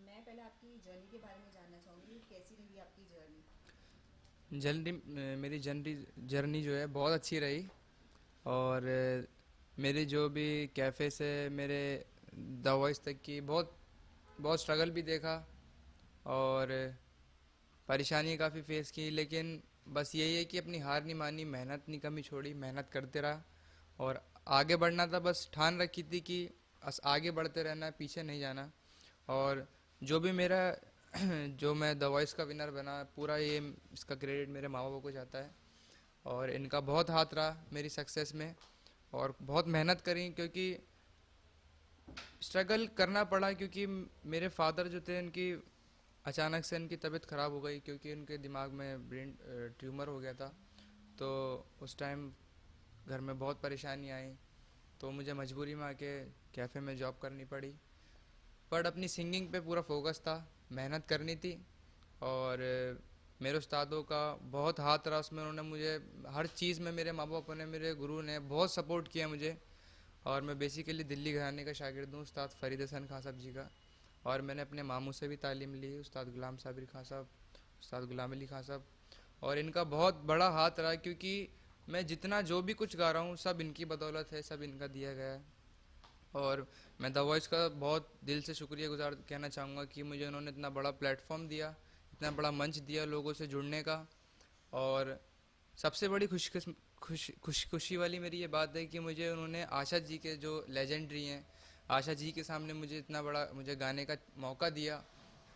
मैं पहले आपकी जर्नी के बारे में जानना चाहूँगी, कैसी रही आपकी जर्नी? जर्नी मेरी जर्नी जर्नी जो है बहुत अच्छी रही। और मेरी जो भी कैफ़े से मेरे द वॉइस तक की बहुत बहुत स्ट्रगल भी देखा। और परेशानी काफ़ी फेस की, लेकिन बस यही है कि अपनी हार नहीं मानी, मेहनत नहीं कमी छोड़ी, मेहनत करते रहा। और आगे बढ़ना था, बस ठान रखी थी कि बस आगे बढ़ते रहना है, पीछे नहीं जाना। और जो भी मेरा जो मैं द वॉइस का विनर बना, पूरा ये इसका क्रेडिट मेरे माँ बाप को जाता है। और इनका बहुत हाथ रहा मेरी सक्सेस में। और बहुत मेहनत करी, क्योंकि स्ट्रगल करना पड़ा, क्योंकि मेरे फादर जो थे, इनकी अचानक से इनकी तबीयत ख़राब हो गई, क्योंकि उनके दिमाग में ब्रेन ट्यूमर हो गया था। तो उस टाइम घर में बहुत परेशानी आई, तो मुझे मजबूरी में आके कैफ़े में जॉब करनी पड़ी। बट अपनी सिंगिंग पे पूरा फोकस था, मेहनत करनी थी। और मेरे उस्तादों का बहुत हाथ रहा उसमें, उन्होंने मुझे हर चीज़ में, मेरे माँ बाप ने, मेरे गुरु ने बहुत सपोर्ट किया मुझे। और मैं बेसिकली दिल्ली घराने का शागिर्द हूँ, उस्ताद फ़रीद हसन खां साहब जी का। और मैंने अपने मामू से भी तालीम ली, उस्ताद गुलाम साबिर खां साहब, उस्ताद गुलाम अली खां साहब। और इनका बहुत बड़ा हाथ रहा, क्योंकि मैं जितना जो भी कुछ गा रहा हूँ सब इनकी बदौलत है, सब इनका दिया गया है। और मैं द वॉइस का बहुत दिल से शुक्रिया गुजार कहना चाहूँगा कि मुझे उन्होंने इतना बड़ा प्लेटफॉर्म दिया, इतना बड़ा मंच दिया लोगों से जुड़ने का। और सबसे बड़ी खुशी वाली मेरी ये बात है कि मुझे उन्होंने आशा जी के जो लेजेंडरी हैं, आशा जी के सामने मुझे इतना बड़ा मुझे गाने का मौका दिया।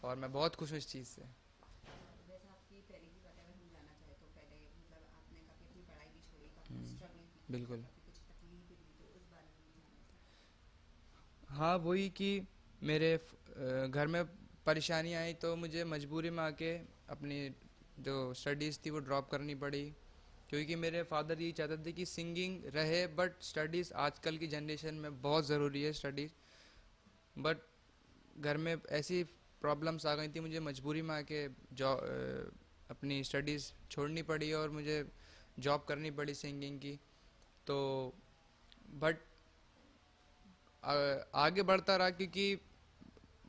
और मैं बहुत खुश हूँ इस चीज़ से। वैसे आपकी पहले की बात अगर हम जानना चाहें तो पहले मतलब आपने काफ़ी अपनी पढ़ाई भी छोड़ी, काफ़ी स्ट्रगल भी किया, बिल्कुल। काफ़ी कुछ तकलीफ भी दी, तो उस बारे में भी जानना था। हाँ, वही कि मेरे घर में परेशानी आई, तो मुझे मजबूरी में आके अपनी जो स्टडीज़ थी वो ड्रॉप करनी पड़ी, क्योंकि मेरे फादर ये चाहते थे कि सिंगिंग रहे, बट स्टडीज़ आजकल की जनरेशन में बहुत ज़रूरी है स्टडीज़। बट घर में ऐसी प्रॉब्लम्स आ गई थी, मुझे मजबूरी में आके अपनी स्टडीज़ छोड़नी पड़ी, और मुझे जॉब करनी पड़ी सिंगिंग की। तो बट आगे बढ़ता रहा, क्योंकि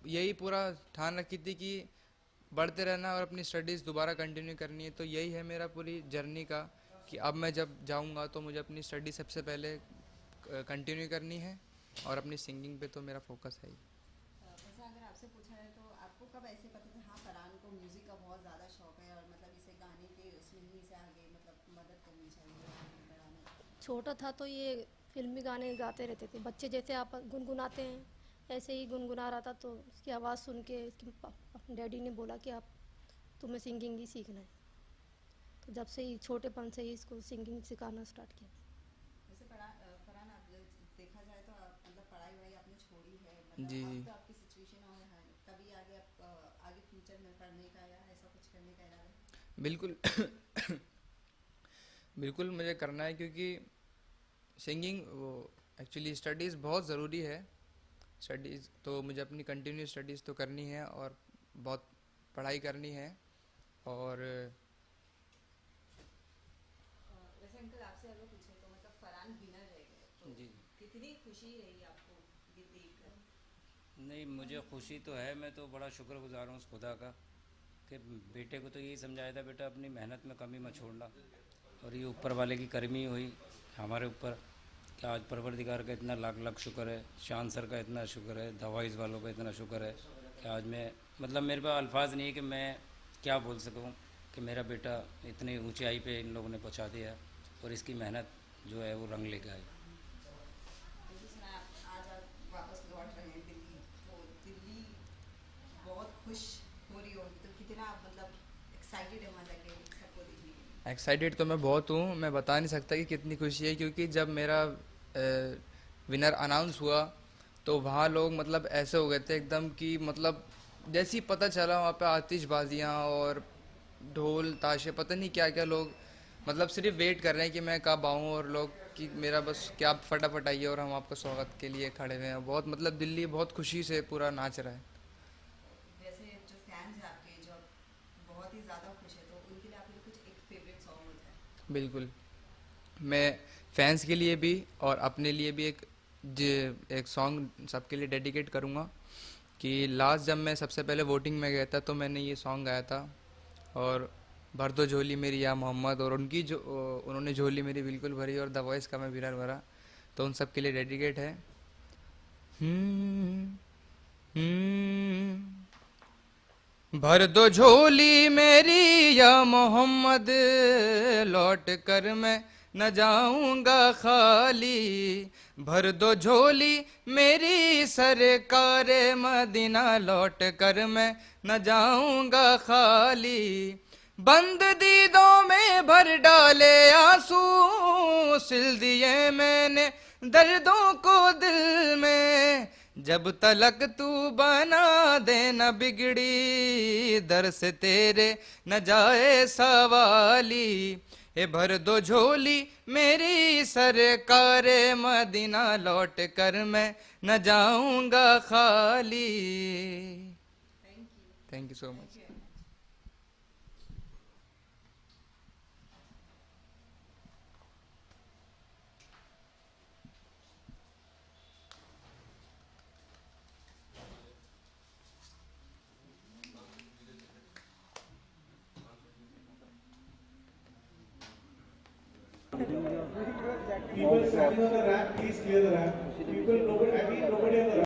यही पूरा ठान रखी थी कि बढ़ते रहना और अपनी स्टडीज़ दोबारा कंटिन्यू करनी है। तो यही है मेरा पूरी जर्नी का, कि अब मैं जब जाऊंगा तो मुझे अपनी स्टडी सबसे पहले कंटिन्यू करनी है, और अपनी सिंगिंग पे तो मेरा फोकस है ही। वैसे अगर आपसे पूछा जाए तो आपको कब ऐसे पता था हाँ फरहान को म्यूज़िक का बहुत ज़्यादा शौक है और मतलब इसे गाने के उसमें ही से आगे मतलब मदद करनी चाहिए आगे बढ़ाने में? छोटा था तो ये फिल्मी गाने गाते रहते थे, बच्चे जैसे आप गुनगुनाते हैं ऐसे ही गुनगुना रहा था। तो इसकी आवाज़ सुन के इसके डैडी ने बोला कि आप तुम्हें सिंगिंग ही सीखना है। तो जब से ही छोटेपन से ही इसको सिंगिंग सिखाना स्टार्ट किया। वैसे फरहान आप देखा जाए तो आप मतलब पढ़ाई वढ़ाई आपने छोड़ी है, जी मतलब अब जी। तो आपकी सिचुएशन और है, कभी आगे आप आगे फ्यूचर में पढ़ने का या ऐसा कुछ करने का इरादा है? बिल्कुल। बिल्कुल मुझे करना है, क्योंकि सिंगिंग वो एक्चुअली स्टडीज़ बहुत ज़रूरी है। स्टडीज़ तो मुझे अपनी कंटिन्यू स्टडीज़ तो करनी है, और बहुत पढ़ाई करनी है। और वैसे अंकल आपसे अगर पूछे तो मतलब फरहान विनर रह गए तो जी। कितनी खुशी रही आपको ये देख कर? नहीं, मुझे खुशी तो है, मैं तो बड़ा शुक्रगुजार हूँ उस खुदा का कि बेटे को तो यही समझाया था, बेटा अपनी मेहनत में कमी मत छोड़ना। और ये ऊपर वाले की करमी हुई हमारे ऊपर कि आज परवरदिगार का इतना लाख लाख शुक्र है, शान सर का इतना शुक्र है, दवाइज वालों का इतना शुक्र है कि आज मैं मतलब मेरे पास अल्फाज नहीं है कि मैं क्या बोल सकूँ कि मेरा बेटा इतनी ऊंचाई पे इन लोगों ने पहुँचा दिया है और इसकी मेहनत जो है वो रंग लेके आई। जैसे सुना है आज आप वापस लौट रहे हैं दिल्ली, तो दिल्ली बहुत खुश हो रही होगी, तो कितना आप मतलब एक्साइटेड है वहाँ जाके सबको देखने के लिए? एक्साइटेड तो मैं बहुत हूँ, मैं बता नहीं सकता कि कितनी खुशी है, क्योंकि जब मेरा विनर अनाउंस हुआ, तो वहाँ लोग मतलब ऐसे हो गए थे एकदम, कि मतलब जैसे ही पता चला, वहाँ पे आतिशबाजियाँ और ढोल ताशे पता नहीं क्या क्या, लोग मतलब सिर्फ वेट कर रहे हैं कि मैं कब आऊँ, और लोग कि मेरा बस क्या आप फटाफट आइए और हम आपका स्वागत के लिए खड़े हुए हैं। बहुत मतलब दिल्ली बहुत खुशी से पूरा नाच रहा है। वैसे जो फैंस हैं आपके जो बहुत ही ज़्यादा खुश है, तो उनके लिए आपके लिए कुछ एक फेवरेट सॉन्ग हो जाए? बिल्कुल। मैं फैंस के लिए भी और अपने लिए भी एक सॉन्ग सबके लिए डेडिकेट करूँगा। कि लास्ट जब मैं सबसे पहले वोटिंग में गया था तो मैंने ये सॉन्ग गाया था, और भर दो झोली मेरी या मोहम्मद, और उनकी जो उन्होंने झोली मेरी बिल्कुल भरी, और द वॉइस का मैं विनर भरा, तो उन सब के लिए डेडिकेट है। हम्म, भर दो झोली मेरी या मोहम्मद, लौट कर मैं न जाऊंगा खाली। भर दो झोली मेरी सरकार मदीना, लौट कर मैं न जाऊंगा खाली। बंद दीदों में भर डाले आंसू, सिल दिए मैंने दर्दों को दिल में। जब तलक तू बना दे न बिगड़ी, दर से तेरे न जाए सवाली। ए भर दो झोली मेरी सरकार मदीना, लौट कर मैं न जाऊंगा खाली। Thank you so much. People standing on the ramp, please clear the ramp. People, nobody, I mean, nobody on the ramp.